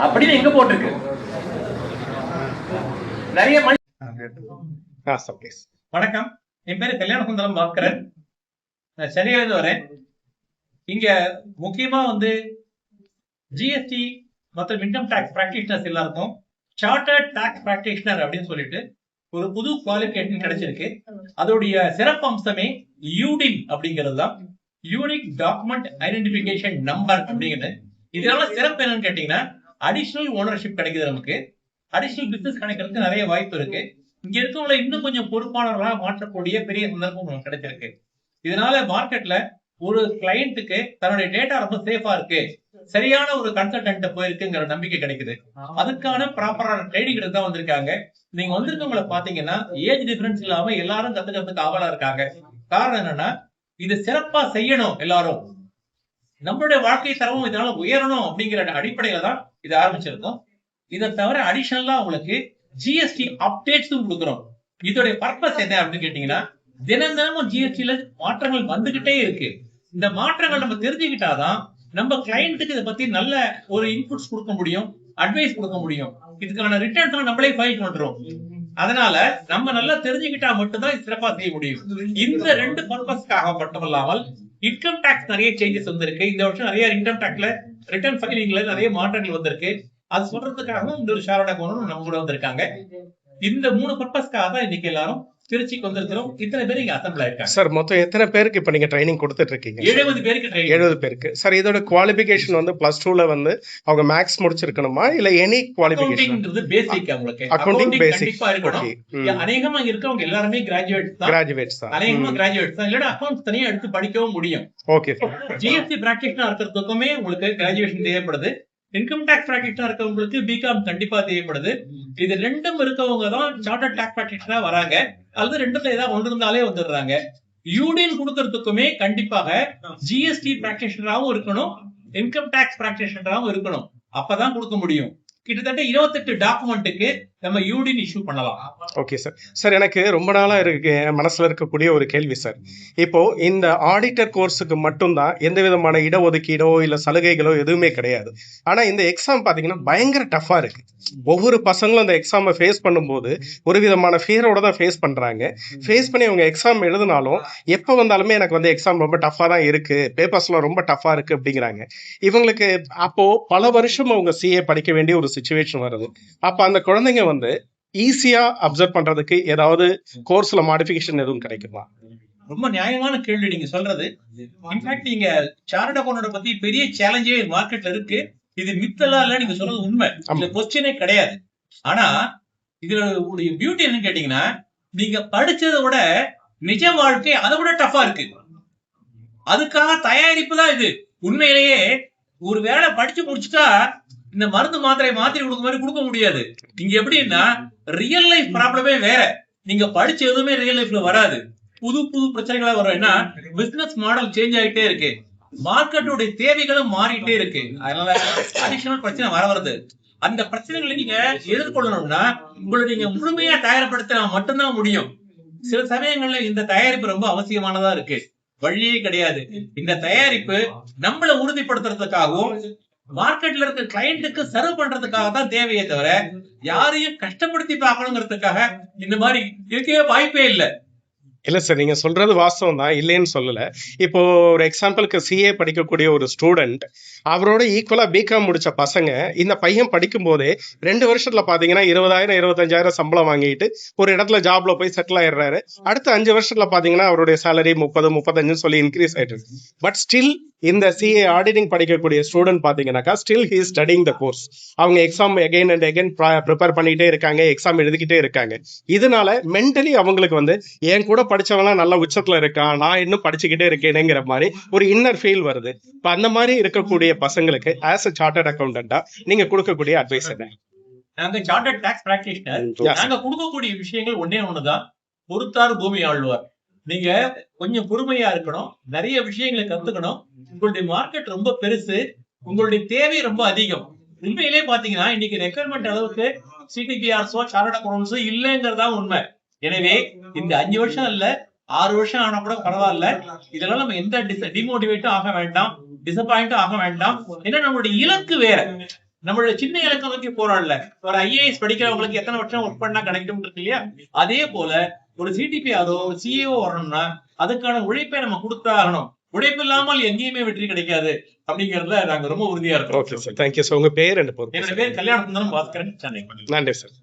அப்படின்னு எங்க போட்டிருக்கு நிறைய வணக்கம், என் பேரு கல்யாண சுந்தரம் பாஸ்கரன். நான் சென்னையிலிருந்து வரேன். இங்க முக்கியமா ஜிஎஸ்டி மற்றும் இன்கம் டாக்ஸ் பிராக்டிஷனர்ஸ் எல்லாருக்கும் சார்ட்டர்ட் டாக்ஸ் பிராக்டிஷனர் அப்படின்னு சொல்லிட்டு ஒரு புது குவாலிஃபிகேஷன் கிடைச்சிருக்கு. அதோடைய சிறப்பு அம்சமே யூடின் அப்படிங்கிறது தான், யூனிக் டாக்குமெண்ட் ஐடென்டிபிகேஷன் நம்பர் அப்படிங்கிறது. இதனால சிறப்பு என்னன்னு கேட்டீங்கன்னா அடிஷனல் ஓனர்ஷிப் கிடைக்குது. நமக்கு அடிஷனல் பிசினஸ் கிடைக்கிறதுக்கு நிறைய வாய்ப்பு இருக்கு. இங்க இருக்கவங்களை இன்னும் கொஞ்சம் பொறுப்பானவர்களாக மாற்றக்கூடிய பெரிய சந்தர்ப்பம் கிடைச்சிருக்கு. இதனால மார்க்கெட்ல ஒரு கிளையண்ட்டுக்கு தன்னுடைய டேட்டா ரொம்ப சேஃபா இருக்கு, சரியான ஒரு கன்சல்டன்ட் போயிருக்குங்கிற நம்பிக்கை கிடைக்குது. அதுக்கான ப்ராப்பரான ட்ரைனிங் தான் வந்திருக்காங்க. நீங்க வந்திருக்கவங்களை பாத்தீங்கன்னா ஏஜ் டிஃபரன்ஸ் இல்லாம எல்லாரும் கத்துக்கிறதுக்கு ஆவலா இருக்காங்க. காரணம் என்னன்னா இது சிறப்பா செய்யணும், எல்லாரும் நம்மளுடைய வாழ்க்கை தரமும் இதனால உயரணும் அப்படிங்கிற அடிப்படையில தான் இது ஆரம்பிச்சிருக்கோம். இதை தவிர அடிஷனலா உங்களுக்கு ஜிஎஸ்டி அப்டேட்ஸும் கொடுக்குறோம். இதோடைய பர்பஸ் என்ன அப்படின்னு கேட்டீங்கன்னா தினம் தினமும் ஜிஎஸ்டில மாற்றங்கள் வந்துகிட்டே இருக்கு. இந்த மாற்றங்கள் நம்ம தெரிஞ்சுக்கிட்டாதான் நம்ம கிளையண்ட்டுக்கு இதை பத்தி நல்ல ஒரு இன்புட்ஸ் கொடுக்க முடியும், அட்வைஸ் கொடுக்க முடியும். இதுக்கான ரிட்டர்ன்ஸ் நம்மளே ஃபைல் பண்றோம். அதனால நம்ம நல்லா தெரிஞ்சுக்கிட்டா மட்டும்தான் சிறப்பா செய்ய முடியும். இந்த ரெண்டு பர்பஸ்க்காக மட்டுமல்லாமல் இன்கம் டாக்ஸ் நிறைய சேஞ்சஸ் வந்திருக்கு. இந்த வருஷம் நிறைய இன்கம் டாக்ஸ்ல ரிட்டர்ன் ஃபைலிங்ல நிறைய மாற்றங்கள் வந்திருக்கு. அது சொல்றதுக்காகவும் இந்த ஒரு ஷாரோட கோணம் நம்ம கூட வந்திருக்காங்க. இந்த 3 பர்பஸ்க்காக தான் இன்னைக்கு எல்லாரும் திருச்சிக்கு வந்திருக்கிறோம். இத்தனை பேர் இங்க அசம்பிள் ஆயிருக்காங்க. சார் மொத்தம் எத்தனை பேருக்கு இப்ப நீங்க ட்ரைனிங் கொடுத்துட்டு இருக்கீங்க? 70 பேருக்கு. 70 பேருக்கு. சார் இதோட குவாலிஃபிகேஷன் +2ல அவங்க மேக்ஸ் முடிச்சிருக்கணுமா இல்ல எனி குவாலிஃபிகேஷன்? பேசிக் அவங்களுக்கு அக்கவுண்டிங் பேசிக் கண்டிப்பா இருக்கணும். அநேகமா இருக்கவங்க எல்லாரும் கிராஜுவேட்ஸ் தான். அநேகமா கிராஜுவேட்ஸ் தான். இல்லனா அக்கவுண்ட்ஸ் தனியா எடுத்து படிக்கவும் முடியும். Okay sir. ஜிஎஸ்டி பிராக்டிஷனர் இருக்கிறதுக்குமே உங்களுக்கு கிராஜுவேஷன் தேவைப்படுது. இன்கம் டாக்ஸ் பிராக்டிஷனர் இருக்கவங்களுக்கு பிகாம் கண்டிப்பா தேவைப்படுது. இது ரெண்டும் இருக்கவங்க தான் சார்ட்டர்ட் டாக்ஸ் பிராக்டிஷனரா வராங்க. அல்லது ரெண்டுல ஏதாவது ஒன்று இருந்தாலே வந்துடுறாங்க. யூனியன் கொடுக்கறதுக்குமே கண்டிப்பாக ஜிஎஸ்டி பிராக்டிஷனராகவும் இருக்கணும், இன்கம் டாக்ஸ் பிராக்டிஷனராகவும் இருக்கணும். அப்பதான் கொடுக்க முடியும். கிட்டத்தட்ட 28 டாக்குமெண்ட்டுக்கு நம்ம யூடின் இஷ்யூ பண்ணலாம். Okay sir. சார் எனக்கு ரொம்ப நாளா இருக்கு மனசுல இருக்கக்கூடிய ஒரு கேள்வி சார். இப்போ இந்த ஆடிட்டர் கோர்ஸுக்கு மட்டும்தான் எந்த விதமான இடஒதுக்கீடோ இல்ல சலுகைகளோ எதுவுமே கிடையாது. ஆனா இந்த எக்ஸாம் பாத்தீங்கன்னா பயங்கர டஃபா இருக்கு. ஒவ்வொரு பசங்களும் அந்த எக்ஸாமை ஃபேஸ் பண்ணும்போது ஒரு விதமான ஃபியரோட தான் ஃபேஸ் பண்றாங்க. ஃபேஸ் பண்ணி அவங்க எக்ஸாம் எழுதினாலும் எப்ப வந்தாலுமே எனக்கு எக்ஸாம் ரொம்ப டஃபா தான் இருக்கு, பேப்பர்ஸ்லாம் ரொம்ப டஃபா இருக்கு அப்படிங்கிறாங்க. இவங்களுக்கு அப்போ பல வருஷம் அவங்க சிஏ படிக்க வேண்டிய ஒரு சிச்சுவேஷன் வருது. அப்ப அந்த குழந்தைங்க ஈஸியா அப்சர்வ் பண்றதுக்கு ஏதாவது கோர்ஸ்ல மாடிஃபிகேஷன் எதுவும் கிடைக்குமா? ரொம்ப நியாயமான கேள்வி நீங்க சொல்றது. இன்ஃபேக்ட் நீங்க சார்ட்டர்ட் அக்கவுண்டன்ட் பத்தி பெரிய சேலஞ்சே மார்க்கெட்ல இருக்கு. இது மித்தலா இல்ல, நீங்க சொல்றது உண்மை, இதுல கொஸ்டினே கிடையாது. ஆனா இதுல ஒரு பியூட்டி என்னன்னு கேட்டீங்கன்னா நீங்க படிச்சதை விட நிஜ வாழ்க்கை அதை விட டஃபா இருக்கு. அதுக்காக தயாரிப்பு தான் இது. உண்மையிலேயே ஒரு வேலை படிச்சு முடிச்சுட்டா இந்த மருந்து மாத்திரை கொடுக்க மாதிரி கொடுக்க முடியாது. இங்க எப்படின்னா ரியல் லைஃப் ப்ராப்ளமே வேற. நீங்க படிச்ச எதுவுமே ரியல் லைஃப்ல வராது. புது புது பிரச்சனைகளா வரும். ஏன்னா பிசினஸ் மாடல் சேஞ்ச் ஆகிட்டே இருக்கு, மார்க்கெட்டோட தேவைகளும் மாறிட்டே இருக்கு. அதனால அடிஷனல் பிரச்சனை வருது. அந்த பிரச்சனைகளை நீங்க எதிர்கொள்ளணும்னா உங்களை நீங்க முழுமையா தயார்படுத்தினா மட்டும்தான் முடியும். சில சமயங்கள்ல இந்த தயாரிப்பு ரொம்ப அவசியமானதா இருக்கு, வழியே கிடையாது. இந்த தயாரிப்பு நம்மளை உறுதிப்படுத்துறதுக்காகவும் மார்க்கெட்ல இருக்க கிளையண்ட்டுக்கு சர்வ் பண்றதுக்காக தான் தேவையே தவிர யாரையும் கஷ்டப்படுத்தி பார்க்கணுங்கிறதுக்காக இந்த மாதிரி இருக்கவே வாய்ப்பே இல்லை. இல்ல சார், நீங்க சொல்றது வாஸ்தவம் தான், இல்லைன்னு சொல்லல. இப்போ ஒரு எக்ஸாம்பிளுக்கு சிஏ படிக்கக்கூடிய ஒரு ஸ்டூடெண்ட் அவரோட ஈக்குவலா பிகாம் முடிச்ச பசங்க இந்த பையன் படிக்கும் போதே 2 வருஷத்துல பாத்தீங்கன்னா 20,000 25,000 சம்பளம் வாங்கிட்டு ஒரு இடத்துல ஜாப்ல போய் செட்டில் ஆயிடுறாரு. அடுத்த 5 வருஷத்துல பாத்தீங்கன்னா அவருடைய சேலரி 30-35 சொல்லி இன்க்ரீஸ் ஆயிட்டு இருக்கு. பட் ஸ்டில் இந்த சிஏ ஆடிட்டிங் படிக்கக்கூடிய ஸ்டூடெண்ட் பாத்தீங்கன்னாக்கா still he is studying the course. அவங்க exam again and again prepare பண்ணிட்டே இருக்காங்க, எக்ஸாம் எழுதிக்கிட்டே இருக்காங்க. இதனால மென்டலி அவங்களுக்கு என் கூட படிச்சவங்களாம் நல்ல உச்சத்துல இருக்கான், நான் இன்னும் படிச்சுக்கிட்டே இருக்கேனுங்கிற மாதிரி ஒரு இன்னர் ஃபீல் வருது. இப்ப அந்த மாதிரி இருக்கக்கூடிய பசங்களுக்கு ஆஸ் a சார்ட்டர்ட் அக்கவுண்டன்டா நீங்க கொடுக்கக்கூடிய அட்வைஸ் என்ன? நாங்க சார்ட்டர்ட் டாக்ஸ் பிராக்டிஷனர், நாங்க கொடுக்கக்கூடிய விஷயங்கள் ஒன்னே ஒண்ணுதான், பொறுத்தார் பூமி ஆழ்வார். நீங்க கொஞ்சம் பொறுமையா இருக்கணும், நிறைய விஷயங்களை கத்துக்கணும். உங்களுடைய மார்க்கெட் ரொம்ப பெருசு, உங்களுடைய தேவை ரொம்ப அதிகம். உண்மையிலே பாத்தீங்கன்னா இன்னைக்கு ரெக்யர்மெண்ட் அளவுக்கு சிடிபிஆர்ஸோ சார்ட்டர்ட் அக்கவுண்டன்ஸோ இல்லைங்கிறதா உண்மை. எனவே இந்த 5 வருஷம் இல்ல 6 வருஷம் ஆனா கூட பரவாயில்ல. இதெல்லாம் நம்ம எந்த டிமோட்டிவேட்டும் ஆக வேண்டாம், டிசப்பாயிண்டும் ஆக வேண்டாம். ஏன்னா நம்மளுடைய இலக்கு வேற. நம்மளுடைய சின்ன இலக்கம் நோக்கி போராடல. ஒரு ஐஏஎஸ் படிக்கிறவங்களுக்கு எத்தனை வருஷம் ஒர்க் பண்ணா கிடைக்கும் இருக்கு இல்லையா? அதே போல ஒரு சிடிபிஆரோ சிஏஓ வரணும்னா அதுக்கான உழைப்பை நம்ம கொடுத்தாகணும். உழைப்பு இல்லாமல் எங்கேயுமே வெற்றி கிடைக்காது அப்படிங்கறதுல நாங்க ரொம்ப உறுதியா இருக்கோம். Okay sir, thank you sir. உங்க பேர் என்ன? என்னோட பேர் கல்யாண சுந்தரம் பாஸ்கரன், சென்னை. நன்றி சார்.